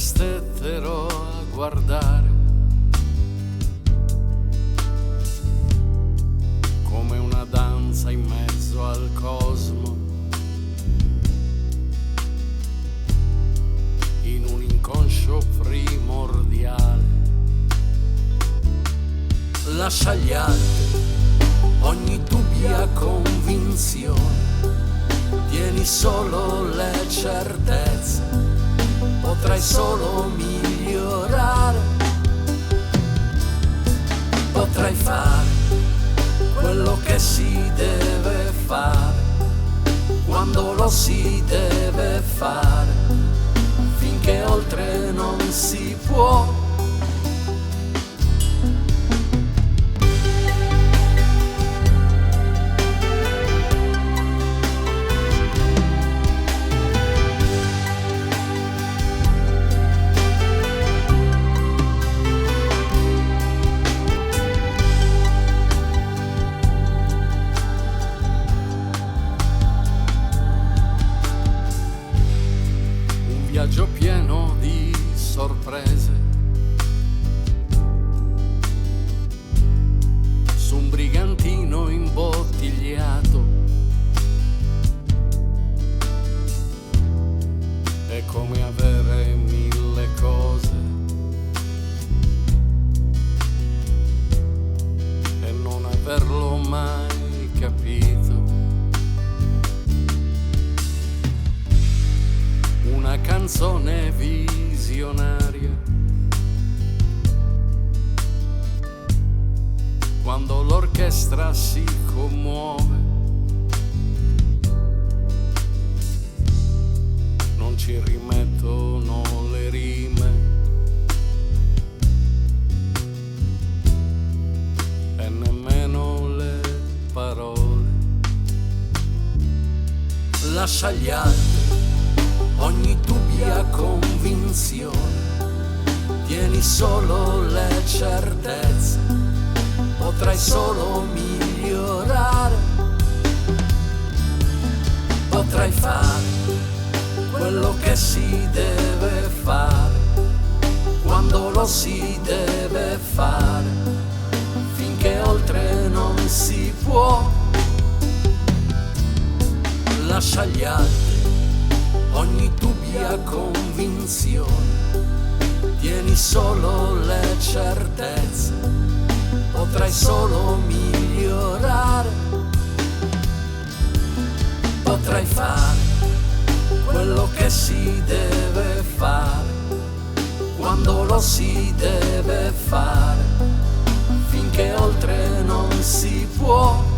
stettero a guardare come una danza in mezzo al cosmo, in un inconscio primordiale. Lascia agli altri ogni dubbia convinzione, tieni solo le certezze, potrai solo migliorare, potrai fare quello che si deve fare, quando lo si deve fare, finché oltre non si può. Viaggio pieno di sorprese, su un brigantino imbottigliato, è come avere mille cose e non averlo mai capito. Una canzone visionaria, quando l'orchestra si commuove, non ci rimettono le rime e nemmeno le parole. Lascia agli altri ogni dubbia convinzione, tieni solo le certezze, potrai solo migliorare, potrai fare quello che si deve fare, quando lo si deve fare, finché oltre non si può. Lascia agli altri ogni dubbia convinzione, tieni solo le certezze, potrai solo migliorare, potrai fare quello che si deve fare, quando lo si deve fare, finché oltre non si può.